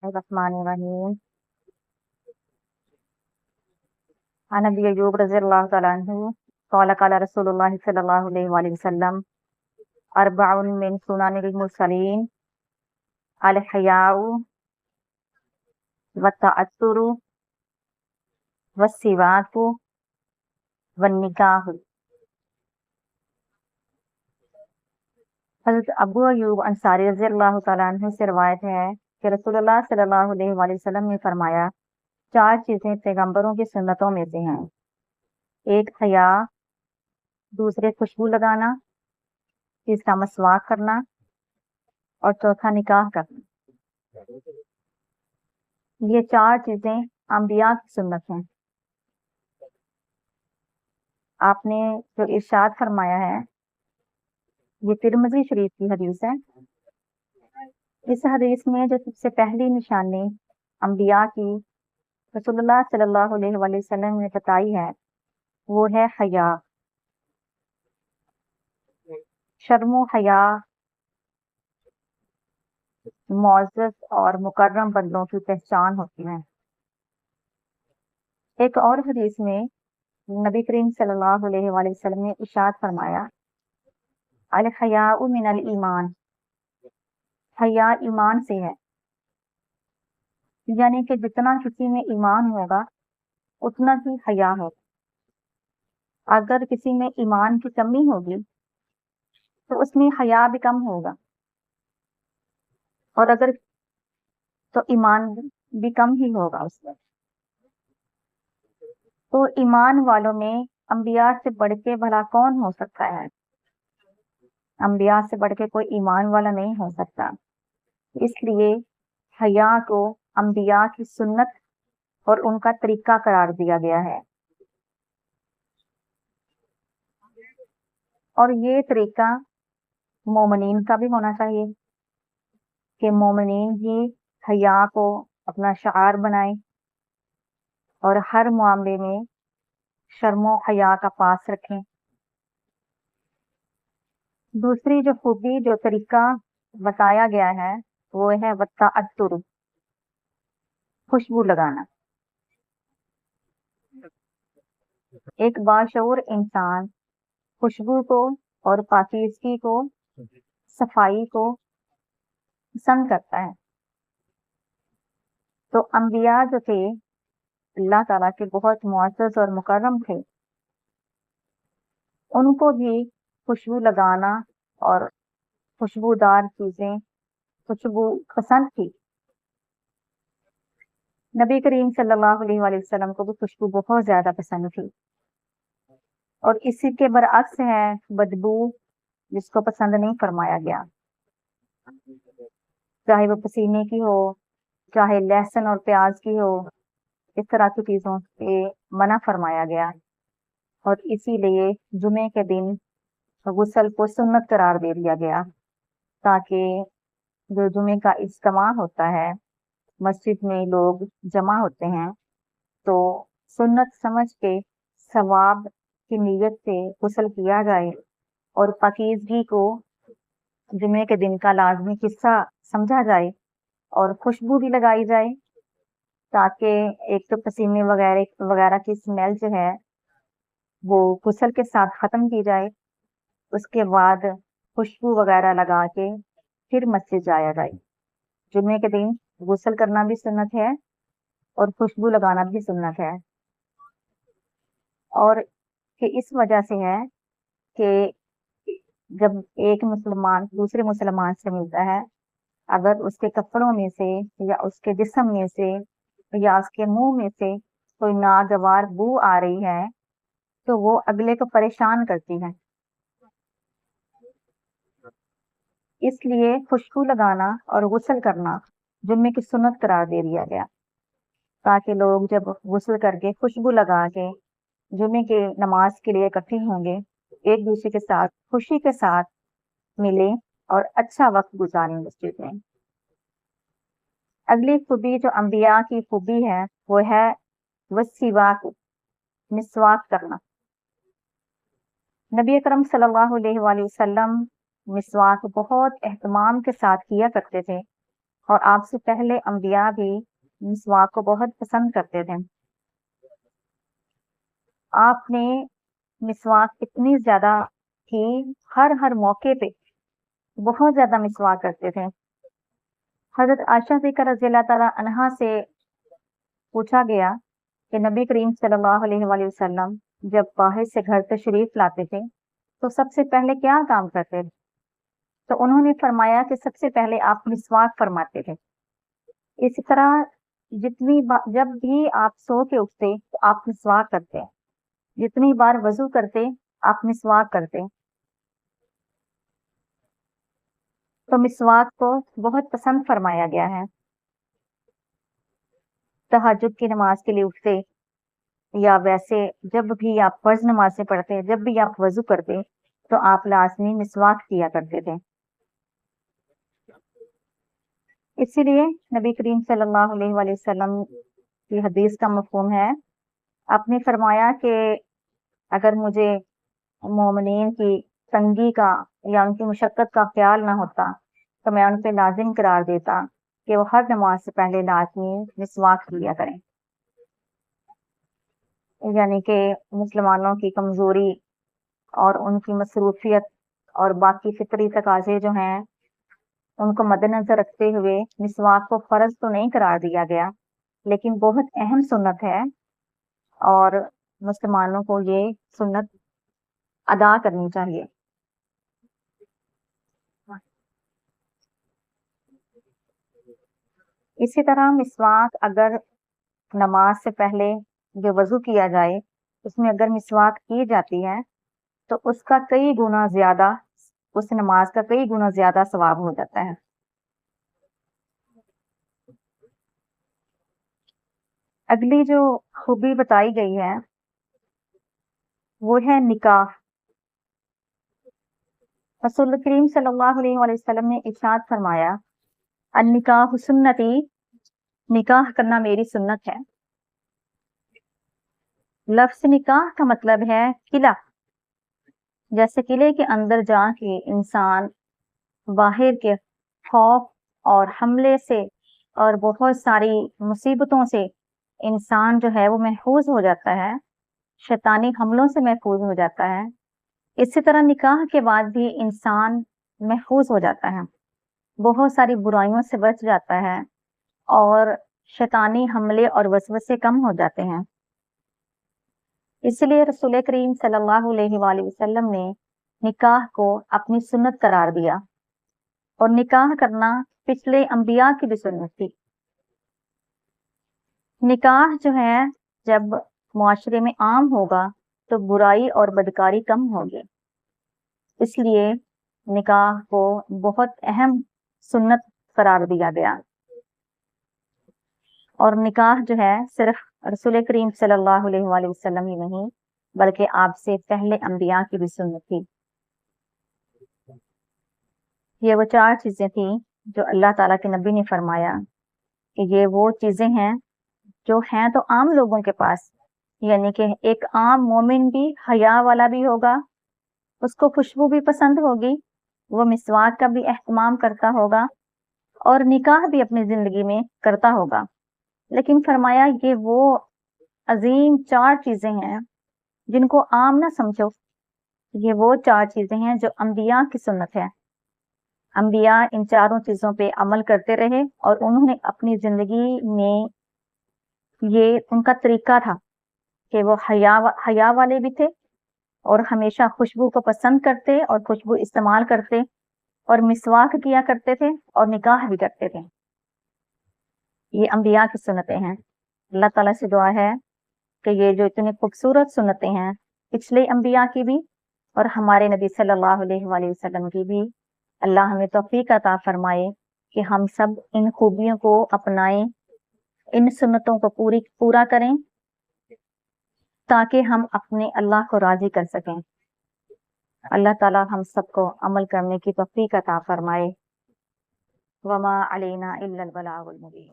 الرحمن الرحیم عن ابی ایوب رضی اللہ تعالیٰ عنہ قال قال رسول اللہ صلی اللہ علیہ وآلہ وسلم اربع من سنن المرسلین الحیاء والتعطر والسواک والنکاح۔ حضرت ابو ایوب انصاری رضی اللہ تعالیٰ عنہ سے روایت ہے کہ رسول اللہ صلی اللہ علیہ وآلہ وسلم نے فرمایا، چار چیزیں پیغمبروں کی سنتوں میں سے ہیں، ایک حیا، دوسرے خوشبو لگانا، تیسرا مسواک کرنا اور چوتھا نکاح کرنا۔ یہ چار چیزیں انبیاء کی سنت ہیں۔ آپ نے جو ارشاد فرمایا ہے یہ ترمذی شریف کی حدیث ہے۔ اس حدیث میں جو سب سے پہلی نشانی انبیاء کی رسول اللہ صلی اللہ علیہ وآلہ وسلم نے بتائی ہے وہ ہے حیا۔ شرم و حیا معزز اور مکرم بندوں کی پہچان ہوتی ہے۔ ایک اور حدیث میں نبی کریم صلی اللہ علیہ وآلہ وسلم نے ارشاد فرمایا، الحیاء من الایمان، حیا ایمان سے ہے، یعنی کہ جتنا کسی میں ایمان ہوگا اتنا ہی حیا ہوگا۔ اگر کسی میں ایمان کی کمی ہوگی تو اس میں حیا بھی کم ہوگا، اور اگر تو ایمان بھی کم ہی ہوگا اس میں۔ تو ایمان والوں میں انبیاء سے بڑھ کے بھلا کون ہو سکتا ہے؟ انبیاء سے بڑھ کے کوئی ایمان والا نہیں ہو سکتا۔ اس لیے حیا کو انبیاء کی سنت اور ان کا طریقہ قرار دیا گیا ہے، اور یہ طریقہ مومنین کا بھی ہونا چاہیے کہ مومنین ہی حیا کو اپنا شعار بنائیں اور ہر معاملے میں شرم و حیا کا پاس رکھیں۔ دوسری جو خوبی، جو طریقہ بتایا گیا ہے وہ ہے والتعطر، خوشبو لگانا۔ ایک باشعور انسان خوشبو کو اور پاکیزگی کو، صفائی کو پسند کرتا ہے۔ تو انبیاء جو تھے اللہ تعالیٰ کے بہت معزز اور مکرم تھے، ان کو بھی خوشبو لگانا اور خوشبودار چیزیں، خوشبو پسند تھی۔ نبی کریم صلی اللہ علیہ وآلہ وسلم کو بھی خوشبو بہت زیادہ پسند تھی، اور اسی کے برعکس ہے بدبو، جس کو پسند نہیں فرمایا گیا، چاہے وہ پسینے کی ہو، چاہے لہسن اور پیاز کی ہو، اس طرح کی چیزوں سے منع فرمایا گیا، اور اسی لیے جمعے کے دن غسل کو سنت قرار دے دیا گیا، تاکہ جو جمعے کا اجتماع ہوتا ہے، مسجد میں لوگ جمع ہوتے ہیں، تو سنت سمجھ کے ثواب کی نیت سے غسل کیا جائے اور پاکیزگی کو جمعے کے دن کا لازمی حصہ سمجھا جائے، اور خوشبو بھی لگائی جائے، تاکہ ایک تو پسینے وغیرہ کی اسمیل جو ہے وہ غسل کے ساتھ ختم کی جائے، اس کے بعد خوشبو وغیرہ لگا کے پھر مسجد جایا جائے۔ جمعے کے دن غسل کرنا بھی سنت ہے اور خوشبو لگانا بھی سنت ہے، اور کہ اس وجہ سے ہے کہ جب ایک مسلمان دوسرے مسلمان سے ملتا ہے، اگر اس کے کپڑوں میں سے یا اس کے جسم میں سے یا اس کے منہ میں سے کوئی ناگوار بو آ رہی ہے تو وہ اگلے کو پریشان کرتی ہے۔ اس لیے خوشبو لگانا اور غسل کرنا جمعے کی سنت قرار دے دیا گیا، تاکہ لوگ جب غسل کر کے خوشبو لگا کے جمعے کی نماز کے لیے اکٹھے ہوں گے، ایک دوسرے کے ساتھ خوشی کے ساتھ ملیں اور اچھا وقت گزاریں مسجد میں۔ اگلی خوبی جو انبیاء کی خوبی ہے وہ ہے والسواک، مسواک کرنا۔ نبی اکرم صلی اللہ علیہ وآلہ وسلم مسواک بہت اہتمام کے ساتھ کیا کرتے تھے، اور آپ سے پہلے انبیاء بھی مسواک کو بہت پسند کرتے تھے۔ آپ نے مسواک اتنی زیادہ کی، ہر موقع پہ بہت زیادہ مسواک کرتے تھے۔ حضرت عائشہ صدیقہ رضی اللہ تعالیٰ عنہا سے پوچھا گیا کہ نبی کریم صلی اللہ علیہ وآلہ وسلم جب باہر سے گھر تشریف لاتے تھے تو سب سے پہلے کیا کام کرتے تھے؟ تو انہوں نے فرمایا کہ سب سے پہلے آپ مسواک فرماتے تھے۔ اسی طرح جب بھی آپ سو کے اٹھتے تو آپ مسواک کرتے، جتنی بار وضو کرتے آپ مسواک کرتے۔ تو مسواک کو بہت پسند فرمایا گیا ہے۔ تہجد کی نماز کے لیے اٹھتے یا ویسے جب بھی آپ فرض نمازیں پڑھتے، جب بھی آپ وضو کرتے تو آپ لازمی مسواک کیا کرتے تھے۔ اسی لیے نبی کریم صلی اللہ علیہ وآلہ وسلم کی حدیث کا مفہوم ہے، آپ نے فرمایا کہ اگر مجھے مومنین کی تنگی کا یا ان کی مشقت کا خیال نہ ہوتا تو میں ان پہ لازم قرار دیتا کہ وہ ہر نماز سے پہلے لازمی مسواک کیا کریں۔ یعنی کہ مسلمانوں کی کمزوری اور ان کی مصروفیت اور باقی فطری تقاضے جو ہیں ان کو مد نظر رکھتے ہوئے مسواک کو فرض تو نہیں قرار دیا گیا، لیکن بہت اہم سنت ہے اور مسلمانوں کو یہ سنت ادا کرنی چاہیے۔ اسی طرح مسواک اگر نماز سے پہلے جو وضو کیا جائے اس میں اگر مسواک کی جاتی ہے تو اس کا کئی گنا زیادہ، اس نماز کا کئی گنا زیادہ ثواب ہو جاتا ہے۔ اگلی جو خوبی بتائی گئی ہے وہ ہے نکاح۔ رسول کریم صلی اللہ علیہ وآلہ وسلم نے ارشاد فرمایا، النکاح سنتی، نکاح کرنا میری سنت ہے۔ لفظ نکاح کا مطلب ہے قلعہ، جیسے قلعے کے اندر جا کے انسان باہر کے خوف اور حملے سے اور بہت ساری مصیبتوں سے انسان جو ہے وہ محفوظ ہو جاتا ہے، شیطانی حملوں سے محفوظ ہو جاتا ہے۔ اسی طرح نکاح کے بعد بھی انسان محفوظ ہو جاتا ہے، بہت ساری برائیوں سے بچ جاتا ہے اور شیطانی حملے اور وسوسے کم ہو جاتے ہیں۔ اس لیے رسول کریم صلی اللہ علیہ وآلہ وسلم نے نکاح کو اپنی سنت قرار دیا، اور نکاح کرنا پچھلے انبیاء کی بھی سنت تھی۔ نکاح جو ہے جب معاشرے میں عام ہوگا تو برائی اور بدکاری کم ہوگی، اس لیے نکاح کو بہت اہم سنت قرار دیا گیا۔ اور نکاح جو ہے صرف رسول کریم صلی اللہ علیہ وآلہ وسلم ہی نہیں بلکہ آپ سے پہلے انبیاء کی بھی سنت تھی۔ یہ وہ 4 چیزیں تھیں جو اللہ تعالیٰ کے نبی نے فرمایا کہ یہ وہ چیزیں ہیں جو ہیں تو عام لوگوں کے پاس، یعنی کہ ایک عام مومن بھی حیا والا بھی ہوگا، اس کو خوشبو بھی پسند ہوگی، وہ مسواک کا بھی اہتمام کرتا ہوگا اور نکاح بھی اپنی زندگی میں کرتا ہوگا، لیکن فرمایا یہ وہ عظیم 4 چیزیں ہیں جن کو عام نہ سمجھو، یہ وہ 4 چیزیں ہیں جو انبیاء کی سنت ہے۔ انبیاء ان 4 چیزوں پہ عمل کرتے رہے اور انہوں نے اپنی زندگی میں یہ ان کا طریقہ تھا کہ وہ حیا والے بھی تھے اور ہمیشہ خوشبو کو پسند کرتے اور خوشبو استعمال کرتے اور مسواک کیا کرتے تھے اور نکاح بھی کرتے تھے۔ یہ انبیاء کی سنتیں ہیں۔ اللہ تعالیٰ سے دعا ہے کہ یہ جو اتنے خوبصورت سنتیں ہیں پچھلے انبیاء کی بھی اور ہمارے نبی صلی اللہ علیہ وآلہ وسلم کی بھی، اللہ ہمیں توفیق عطا فرمائے کہ ہم سب ان خوبیوں کو اپنائیں، ان سنتوں کو پورا کریں تاکہ ہم اپنے اللہ کو راضی کر سکیں۔ اللہ تعالیٰ ہم سب کو عمل کرنے کی توفیق عطا فرمائے۔ وما علینا الا البلاغ المبین۔